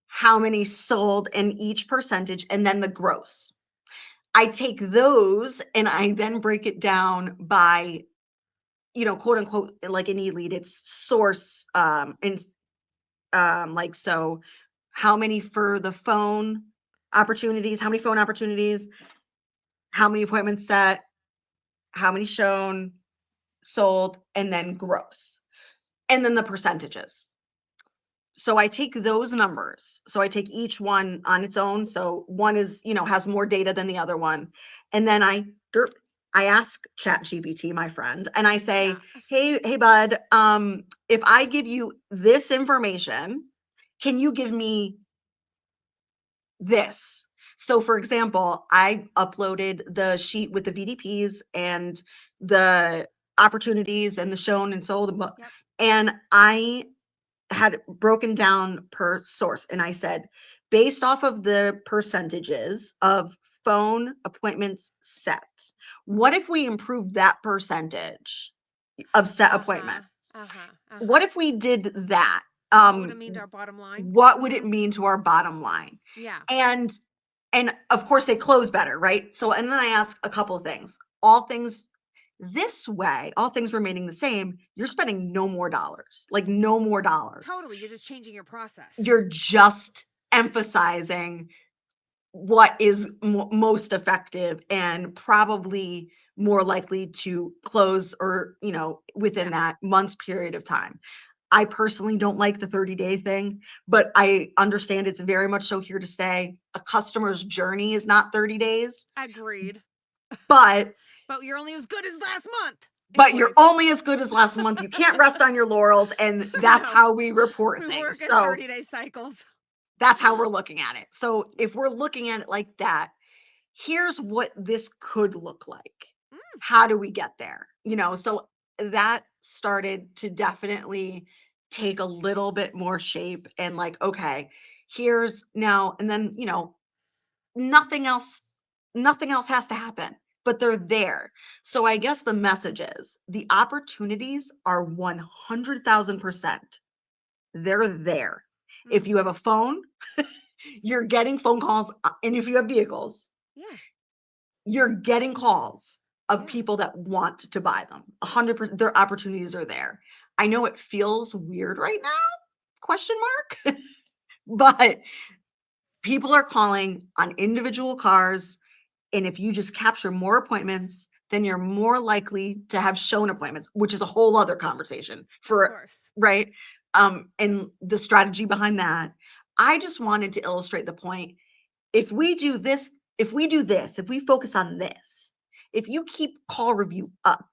how many sold, and each percentage, and then the gross. I take those and I then break it down by, quote unquote, like an e-lead, it's source, and like, so how many for the phone opportunities, how many phone opportunities, how many appointments set, how many shown, sold, and then gross, and then the percentages. So I take those numbers. So I take each one on its own. So one is, has more data than the other one. And then I ask ChatGPT, my friend, and I Yeah. say, hey, bud, if I give you this information, can you give me this? So for example, I uploaded the sheet with the VDPs and the opportunities and the shown and sold, Yep. and I had broken down per source. And I said, based off of the percentages of phone appointments set, what if we improve that percentage of set Uh-huh. appointments? Uh-huh. What Uh-huh. if we did that? What would it mean to our bottom line? What would it Mhm. mean to our bottom line? Yeah. And of course they close better, right? So and then I ask a couple of things. All things this way, all things remaining the same, you're spending no more dollars. Like no more dollars. Totally. You're just changing your process. You're just emphasizing what is most effective and probably more likely to close or, within Yeah. that month's period of time. I personally don't like the 30-day thing, but I understand it's very much so here to stay. A customer's journey is not 30 days, Agreed. but But you're only as good as last month. you're Anyways. only as good as last month. You can't rest on your laurels, and that's No. how we report We things. work in So 30-day cycles. that's how we're looking at it. So if we're looking at it like that, here's what this could look like. Mm, How do we get there? So that started to definitely take a little bit more shape and like, okay, here's now, and then, nothing else has to happen. but they're there. So I guess the message is the opportunities are 100,000%. They're there. If you have Mhm. a phone, you're getting phone calls, and if you have vehicles, Yeah. you're getting calls of Yeah. people that want to buy them. 100%, their opportunities are there. I know it feels weird right now, question mark, but people are calling on individual cars, and if you just capture more appointments, then you're more likely to have shown appointments, which is a whole other conversation Of for, course. right? And the strategy behind that. I just wanted to illustrate the point. If we do this, if we focus on this, if you keep call review up,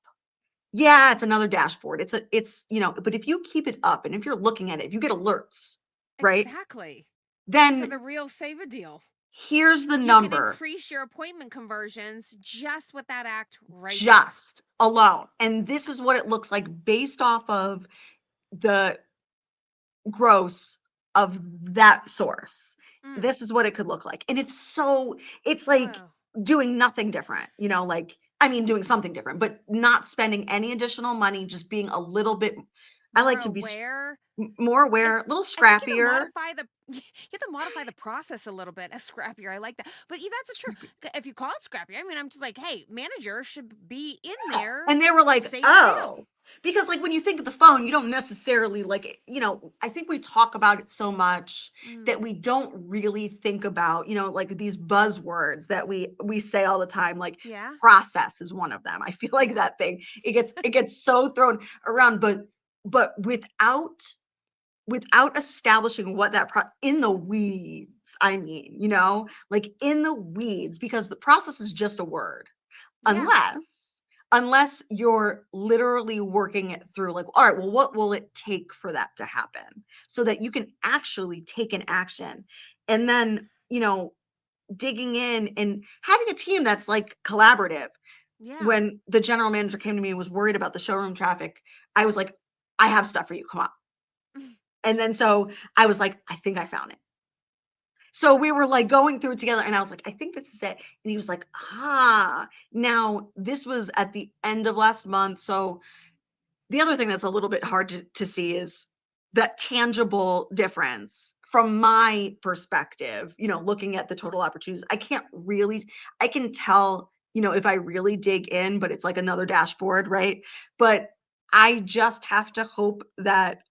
yeah, it's another dashboard. But if you keep it up and if you're looking at it, if you get alerts, right? Exactly. These are Then the real save a deal. here's the You can number increase your appointment conversions just with that act right there. just alone. And this is what it looks like based off of the gross of that source. Mm. This is what it could look like. And it's like Oh, doing nothing different, like, I mean, doing something different, but not spending any additional money, just being a little bit, I more like to be aware. more aware, It's a little I think you have to scrappier. modify the you have to modify the process a little bit. A scrappier, I like that. But yeah, that's a true. If you call it scrappier, I mean, I'm just like, hey, manager should be in Yeah. there And they were like, saving the deal. "Oh." Because, like, when you think of the phone, you don't necessarily I think we talk about it so much that Mm, we don't really think about, like, these buzzwords that we say all the time, like, yeah, process is one of them. I feel like yeah, that thing, it gets so thrown around, but without establishing what that in the weeds, I mean, like, in the weeds, because the process is just a word. yeah, Unless you're literally working it through, like, all right, well, what will it take for that to happen so that you can actually take an action, and then digging in and having a team that's like collaborative. yeah. When the general manager came to me and was worried about the showroom traffic, I was like, I have stuff for you, come on. And then so I was like, I think I found it. So we were like going through it together, and I was like, I think this is it. And he was like, now this was at the end of last month. So the other thing that's a little bit hard to see is that tangible difference from my perspective, looking at the total opportunities. I can tell, if I really dig in, but it's like another dashboard, right? But I just have to hope that,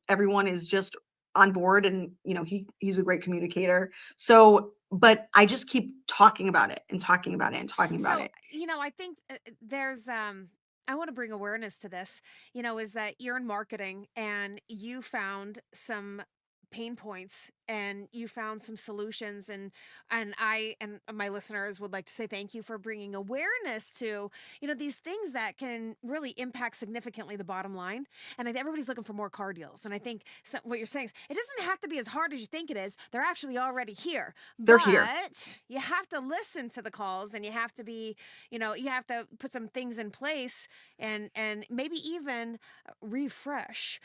everyone is just on board, and, he's a great communicator. So, but I just keep talking about it and talking about it and talking about So, it. I think there's I want to bring awareness to this, is that you're in marketing and you found some pain points and you found some solutions, and I and my listeners would like to say thank you for bringing awareness to, these things that can really impact significantly the bottom line. And I think everybody's looking for more car deals, and I think what you're saying is it doesn't have to be as hard as you think it is. They're actually already here, They're here. but you have to listen to the calls, and you have to be, you have to put some things in place, and maybe even refresh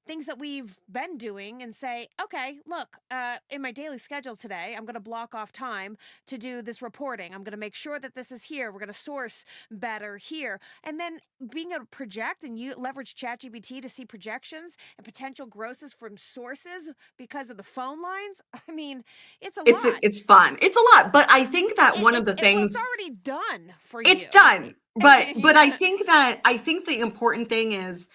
things that we've been doing, and say, okay, look, in my daily schedule today, I'm going to block off time to do this reporting. I'm going to make sure that this is here. We're going to source better here. And then being able to project, and you leverage ChatGPT to see projections and potential grosses from sources because of the phone lines. I mean, it's a lot. It's fun. It's a lot, but I think that one of the Well, it's things already done for it's you. done. But Yeah. I think the important thing is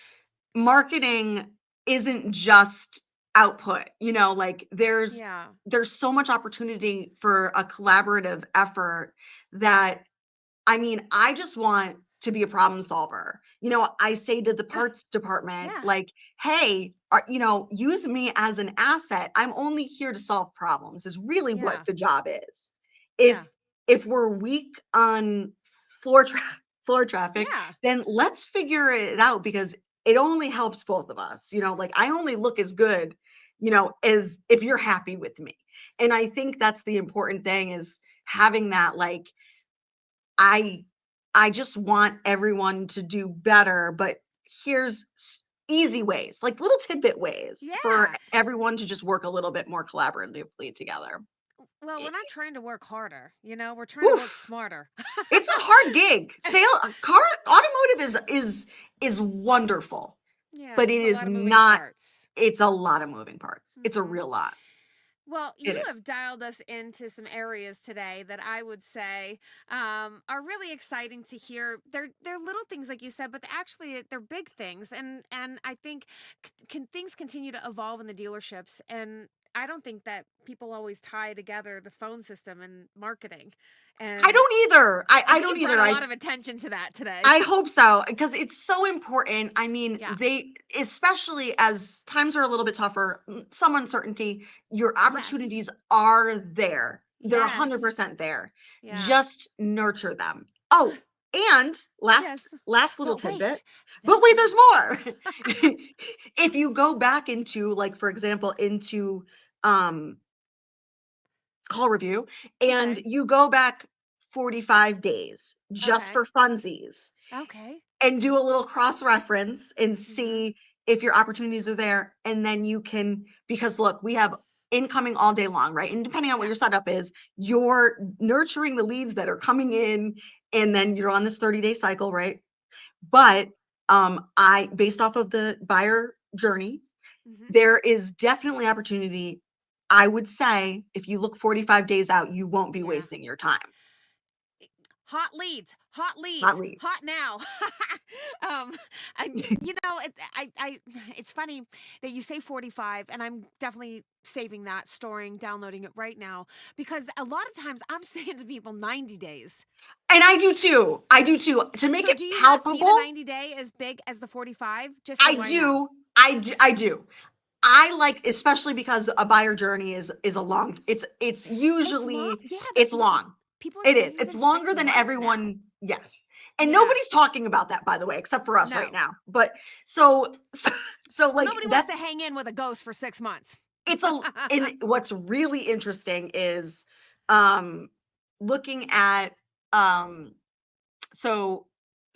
marketing isn't just output. Like, Yeah. there's so much opportunity for a collaborative effort that, I mean, I just want to be a problem solver. I say to the parts department, Yeah. like, hey, use me as an asset. I'm only here to solve problems, is really what Yeah. the job is. Yeah. If we're weak on floor tra- floor traffic, Yeah. then let's figure it out, because it only helps both of us. Like, I only look as good, as if you're happy with me. And I think that's the important thing, is having that, like, I I just want everyone to do better, but here's easy ways, like little tidbit ways for Yeah. everyone to just work a little bit more collaboratively together. Well, we're not trying to work harder, we're trying to work Oof, smarter. it's a hard gig. Automotive is wonderful, Yeah, but it's it just a is lot of moving not. parts. It's a lot of moving parts. It's a Hmm. real lot. Well, It you is. have dialed us into some areas today that I would say are really exciting to hear. They're little things, like you said, but they're big things, and I think can things continue to evolve in the dealerships. And I don't think that people always tie together the phone system and marketing. I And don't either. I I think don't you brought either. a lot of attention to that today. I hope so, because it's so important. I mean, Yeah. especially as times are a little bit tougher, some uncertainty, your Yes. opportunities are there. They're Yes. 100% there. Yeah. Just nurture them. Oh, and last Yes. last little But tidbit. wait, But there's wait, there's more. more. If you go back into, like, for example, into um call review, and Okay. you go back 45 days just Okay. for funsies Okay. and do a little cross reference and Mm-hmm. see if your opportunities are there. And then you can, because look, we have incoming all day long, right? And depending on what Yeah. your setup is, you're nurturing the leads that are coming in, and then you're on this 30-day cycle, right? But I, based off of the buyer journey, Mm-hmm. there is definitely opportunity. I would say if you look 45 days out, you won't be Yeah. wasting your time. Hot leads, hot Not leads, leave. hot now. um, it's funny that you say 45, and I'm definitely saving that, storing, downloading it right now, because a lot of times I'm saying to people 90 days. And I do too. I do too. To make So it do you not see the palpable, 90-day as big as the 45? Just I so I know. do. I do. I do. I like, especially because a buyer journey is a long, it's It's long. usually, Yeah, it's long. people are It saying is. It's within six longer than months now. everyone, yes. And Yeah. nobody's talking about that, by the way, except for us right No. now. But so Well, like nobody wants to that's, hang in with a ghost for 6 months. and what's really interesting is um looking at um so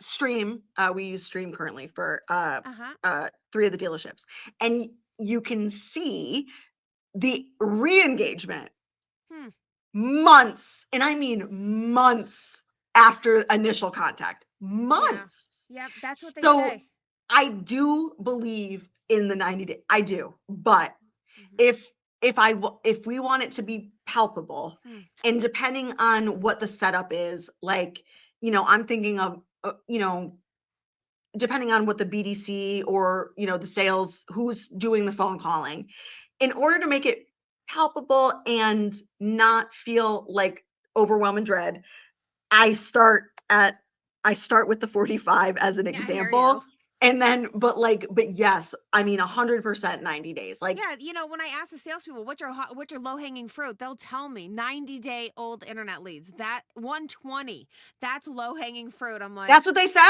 Stream, we use Stream currently for Uh-huh. three of the dealerships, and you can see the re-engagement Hmm. months, and I mean months after initial contact. Yeah. Months. Yep, that's what they So say. I do believe in the 90 day. I do. But Mhm. if if we want it to be palpable, Hmm. and depending on what the setup is, like, I'm thinking of depending on what the BDC, or the sales, who's doing the phone calling, in order to make it palpable and not feel like overwhelm and dread, I start at I start with the 45 as an Yeah, I hear you. example. And then, but yes, I mean 100% 90 days. Like, Yeah, when I ask the salespeople what's your low hanging fruit, they'll tell me 90-day old internet leads. That 120, that's low hanging fruit. I'm like, that's what they say.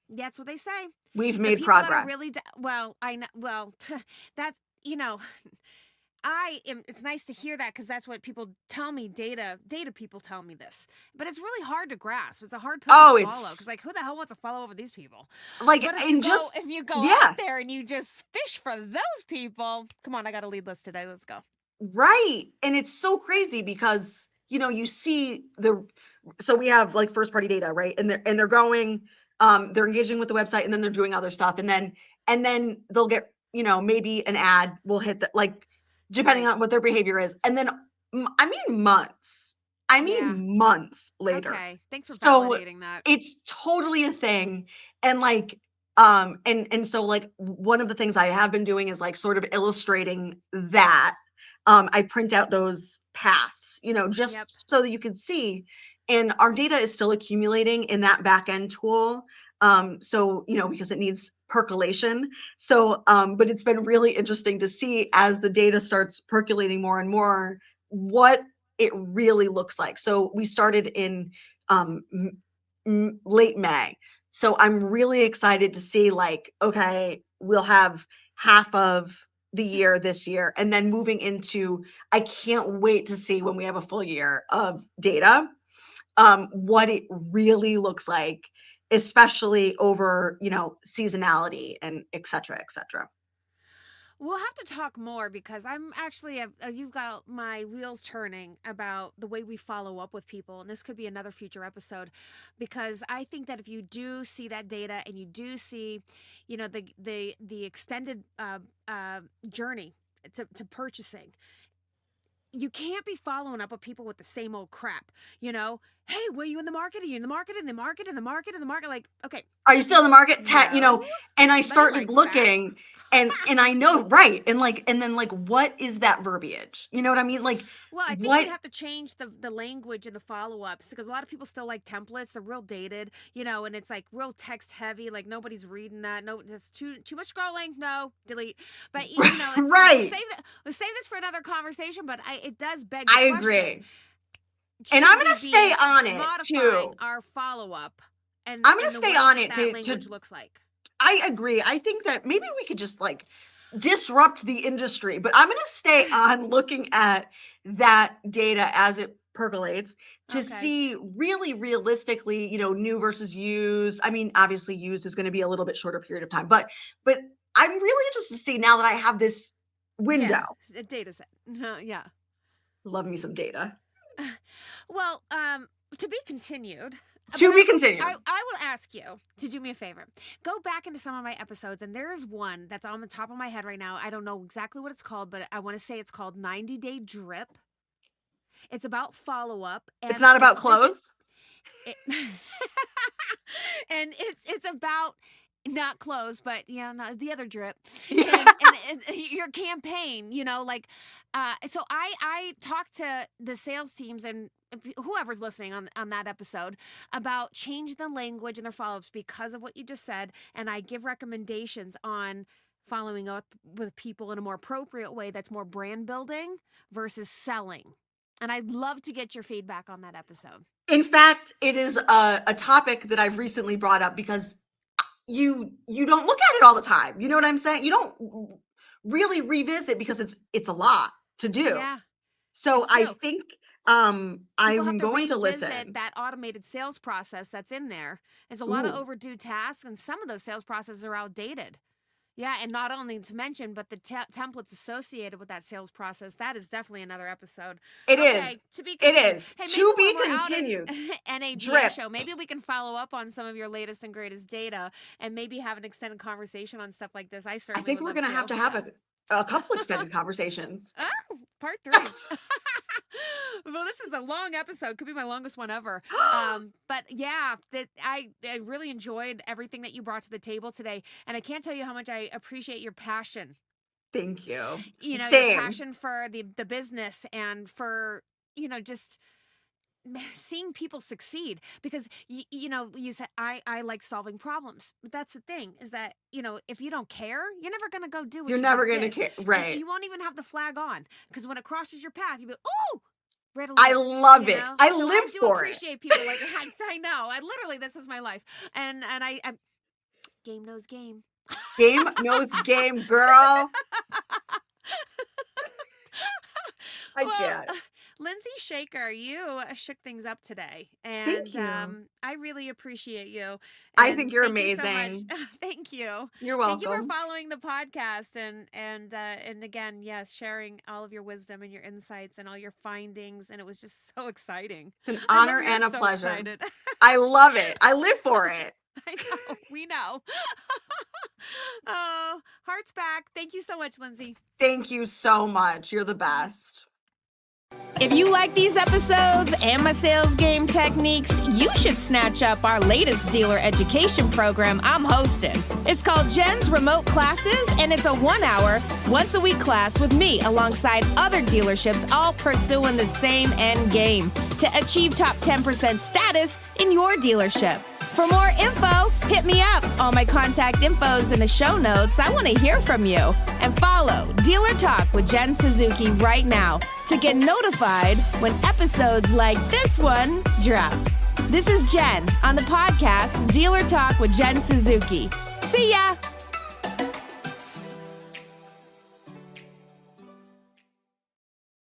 that's what they say. We've The made people that are progress. really well, I know. Well, that's you know. I am. It's nice to hear that, because that's what people tell me. Data people tell me this, but it's really hard to grasp. It's a hard pill to Oh, swallow, because it's like, who the hell wants to follow up with these people? like, But and just, if you go yeah, out there and you just fish for those people, come on, I got a lead list today. Let's go. right. And it's so crazy because, you see so we have like first party data, right? And they're going, they're engaging with the website, and then they're doing other stuff. And then they'll get, maybe an ad will hit that, like, depending Right. on what their behavior is. And then, I mean, months. I Yeah. mean, months later. Okay. Thanks for So validating that. it's totally a thing. And like, and so, like, one of the things I have been doing is like sort of illustrating that. I print out those paths, just Yep. so that you can see. And our data is still accumulating in that back end tool. So, because it needs percolation. So, but it's been really interesting to see, as the data starts percolating more and more, what it really looks like. So we started in um, late May. So I'm really excited to see, like, okay, we'll have half of the year this year, and then moving into, I can't wait to see when we have a full year of data, what it really looks like, especially over, seasonality and et cetera, et cetera. We'll have to talk more because I'm actually, you've got my wheels turning about the way we follow up with people. And this could be another future episode, because I think that if you do see that data and you do see, the extended journey to purchasing, you can't be following up with people with the same old crap, Hey, were you in the market? Are you in the market? In the market? In the market? In the market? Like, okay. Are you still in the market? No, And I nobody started likes that. looking and I know, right. And then what is that verbiage? You know what I mean? Like, Well, I think we have to change the language and the follow-ups, because a lot of people still like templates. They're real dated, and it's like real text heavy. Like nobody's reading that. No, it's too much scrolling. No, delete. But it's, right. We'll save this for another conversation. But it does beg I the question. agree. And I'm going to stay on it modifying too. our follow-up, and I'm going to the stay way on that it that language looks like. I agree. I think that maybe we could just like disrupt the industry, but I'm going to stay on looking at that data as it percolates to see really realistically, new versus used. I mean, obviously used is going to be a little bit shorter period of time, but I'm really interested to see now that I have this window. Yeah, a data set. Yeah. Love me some data. Well, to be continued. To be continued. I will ask you to do me a favor. Go back into some of my episodes, and there is one that's on the top of my head right now. I don't know exactly what it's called, but I want to say it's called 90 Day Drip. It's about follow-up. It's not about clothes? And it's about not clothes, but the other drip. Yeah. And your campaign, so I talked to the sales teams and whoever's listening on that episode about changing the language in their follow-ups because of what you just said. And I give recommendations on following up with people in a more appropriate way that's more brand building versus selling. And I'd love to get your feedback on that episode. In fact, it is a topic that I've recently brought up because you don't look at it all the time. You know what I'm saying? You don't really revisit because it's a lot to do. Yeah. So I think I'm going to listen. That automated sales process that's in there. There's a lot of overdue tasks, and some of those sales processes are outdated. Yeah, and not only to mention, but the templates associated with that sales process. That is definitely another episode. It is. To be continued. It is. Hey, to be continued. NADA show. Maybe we can follow up on some of your latest and greatest data, and maybe have an extended conversation on stuff like this. I think we're going to have a couple extended conversations. Oh, part 3. Well, this is a long episode. Could be my longest one ever. But yeah, I really enjoyed everything that you brought to the table today. And I can't tell you how much I appreciate your passion. Thank you. Your passion for the business and for, just seeing people succeed, because you said I like solving problems, but that's the thing is that if you don't care, you're never gonna go do what you're never gonna care, right? And you won't even have the flag on, because when it crosses your path, you'll be ooh, red alert. I love it. I live for it. I appreciate people like I know. I literally, this is my life, and I game knows game. Game knows game, girl. I can't. Lindsey Shaker, you shook things up today, and thank you. I really appreciate you. And I think you're amazing. You so much. Thank you. You're welcome. Thank you for following the podcast, and again, yes, sharing all of your wisdom and your insights and all your findings, and it was just so exciting. It's an honor and a pleasure. Excited. I love it. I live for it. I know. We know. Oh, hearts back. Thank you so much, Lindsey. Thank you so much. You're the best. If you like these episodes and my sales game techniques, you should snatch up our latest dealer education program I'm hosting. It's called Jen's Remote Classes, and it's a 1-hour, once-a-week class with me alongside other dealerships, all pursuing the same end game to achieve top 10% status in your dealership. For more info, hit me up. All my contact info's in the show notes. I want to hear from you. And follow Dealer Talk with Jen Suzuki right now to get notified when episodes like this one drop. This is Jen on the podcast Dealer Talk with Jen Suzuki. See ya!